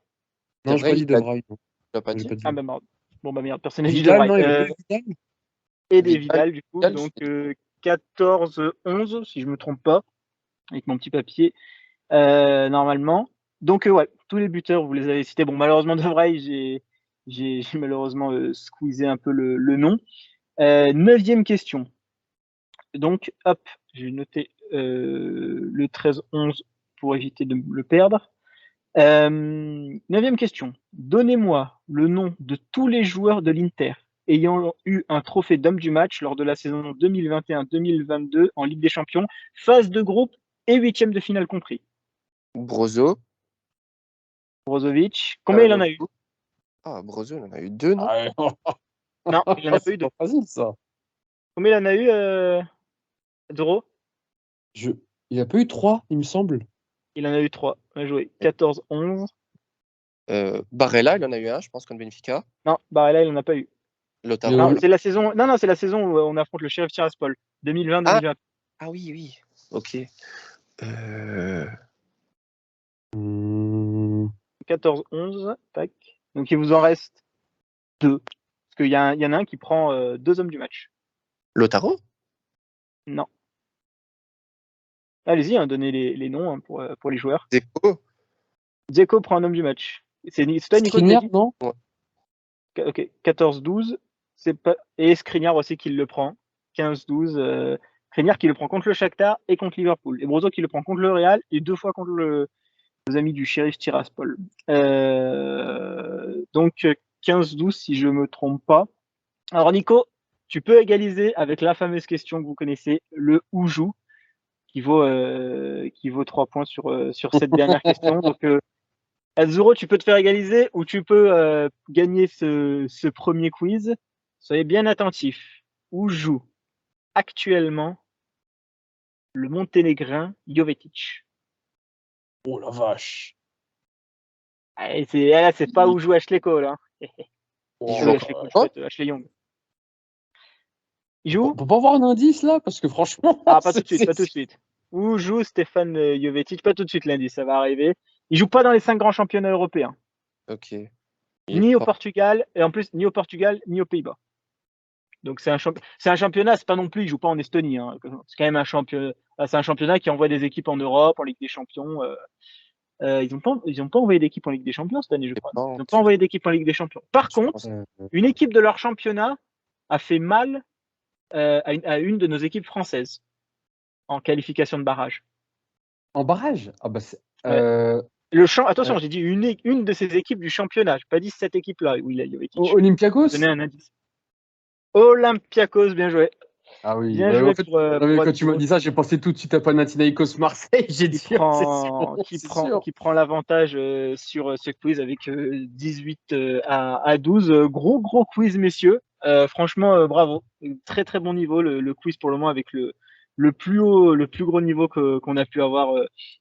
Non, je n'ai pas dit De Vrij. Tu l'as pas dit. Ah bah merde. Bon bah merde, personne n'a dit De Vidal, Vrij. non, il y avait pas eu Vidal. Et des Vidal, du coup. Vidal, Donc 14-11, si je me trompe pas, avec mon petit papier, normalement. Donc ouais, tous les buteurs, vous les avez cités. Bon, malheureusement, De Vrij, j'ai malheureusement squeezé un peu le nom. 9e question. Donc, hop, j'ai noté le 13-11 pour éviter de le perdre. 9e question. Donnez-moi le nom de tous les joueurs de l'Inter ayant eu un trophée d'homme du match lors de la saison 2021-2022 en Ligue des Champions, phase de groupe et 8e de finale compris. Brozovic. Combien il en a eu? Ah, Brozo, il en a eu 2, non? Non, il en a pas eu 2. C'est facile, ça. Combien il en a eu, Doro? Il n'a pas eu 3, il me semble. Il en a eu 3. On a joué 14-11, Barella, il en a eu un, je pense, contre Benfica. Non, Barella, il en a pas eu. Lautaro. Non, c'est la saison. Non, c'est la saison où on affronte le Sheriff Tiraspol. 2020-2021. Ah oui. Ok. 14-11. Tac. Donc il vous en reste 2. Parce qu'il y en a un qui prend 2 hommes du match. Lautaro? Non. Allez-y, donnez les noms pour les joueurs. Dzeko? Dzeko prend un homme du match. C'est toi, Nico, Skriniar, qui non? Ok, 14-12. Et Skriniar aussi qui le prend. 15-12. Skriniar qui le prend contre le Shakhtar et contre Liverpool. Et Brozo qui le prend contre le Real et 2 fois contre nos amis du Sheriff Tiraspol. Donc 15-12 si je me trompe pas. Alors Nico, tu peux égaliser avec la fameuse question que vous connaissez, le où joue, qui vaut 3 points sur cette dernière question. Donc Azzurro, tu peux te faire égaliser ou tu peux gagner ce premier quiz. Soyez bien attentifs. Où joue actuellement le Monténégrin Jovetic? Oh la vache. C'est pas où joue Ashley Cole. Hein. Oh, Ashley Cole, peut-être Ashley Young. Il joue? On peut pas avoir un indice là? Parce que franchement. Ah, pas tout de suite. Où joue Stéphane Jovetic? Pas tout de suite l'indice, ça va arriver. Il joue pas dans les 5 grands championnats européens. Ok. Ni au Portugal, et en plus, ni au Portugal, ni aux Pays-Bas. Donc c'est un championnat, c'est pas non plus, il joue pas en Estonie. Hein. C'est quand même un championnat. C'est un championnat qui envoie des équipes en Europe, en Ligue des Champions. Ils ont pas envoyé d'équipe en Ligue des Champions cette année, je crois. Ils n'ont pas envoyé d'équipe en Ligue des Champions. Par contre, une équipe de leur championnat a fait mal à une de nos équipes françaises en qualification de barrage. En barrage? Ah bah c'est. Attention, j'ai dit une de ces équipes du championnat. J'ai pas dit cette équipe-là où il a Jovetic. Olympiakos? Donner un indice. Olympiakos, bien joué. Ah oui, bien joué en fait, quand tu m'as dit ça, j'ai pensé tout de suite à Panathinaikos Marseille. J'ai dit qui prend l'avantage sur ce quiz avec 18 à 12. Gros quiz, messieurs. Franchement, bravo. Très très bon niveau le quiz pour le moment avec le plus gros niveau qu'on a pu avoir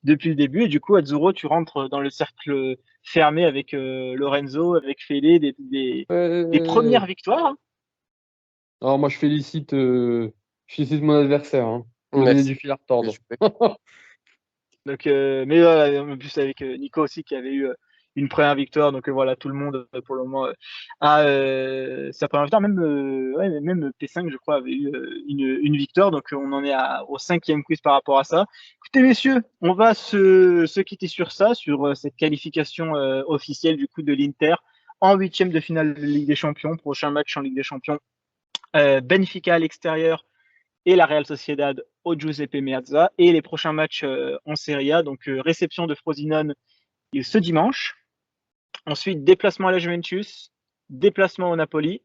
depuis le début. Et du coup, Azzurro, tu rentres dans le cercle fermé avec Lorenzo, avec Félé, des premières victoires. Hein. Alors moi, je félicite mon adversaire. Hein. Il m'a donné du fil à retordre. Donc, mais voilà, en plus avec Nico aussi qui avait eu une première victoire. Donc voilà, tout le monde pour le moment a sa première victoire. Même P5, je crois, avait eu une victoire. Donc on en est au 5e quiz par rapport à ça. Écoutez, messieurs, on va se quitter sur ça, sur cette qualification officielle du coup de l'Inter en 8e de finale de Ligue des Champions. Prochain match en Ligue des Champions. Benfica à l'extérieur et la Real Sociedad au Giuseppe Meazza, et les prochains matchs en Serie A, donc réception de Frosinone ce dimanche, ensuite déplacement à la Juventus, déplacement au Napoli,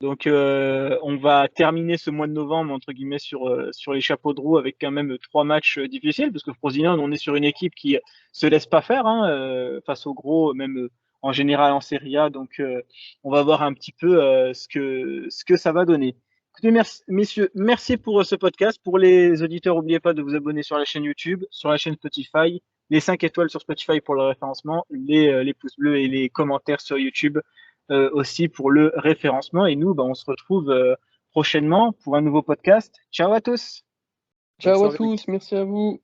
donc on va terminer ce mois de novembre entre guillemets sur les chapeaux de roue avec quand même 3 matchs difficiles, parce que Frosinone, on est sur une équipe qui se laisse pas faire face aux gros, même en général en Serie A, donc on va voir un petit peu ce que ça va donner. Écoutez, messieurs, merci pour ce podcast. Pour les auditeurs, n'oubliez pas de vous abonner sur la chaîne YouTube, sur la chaîne Spotify, les 5 étoiles sur Spotify pour le référencement, les pouces bleus et les commentaires sur YouTube aussi pour le référencement. Et nous, on se retrouve prochainement pour un nouveau podcast. Ciao à tous. Ciao à tous, merci à vous.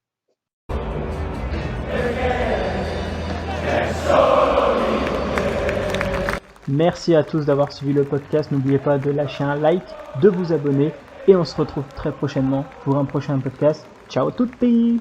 Merci à tous d'avoir suivi le podcast. N'oubliez pas de lâcher un like, de vous abonner et on se retrouve très prochainement pour un prochain podcast. Ciao tutti!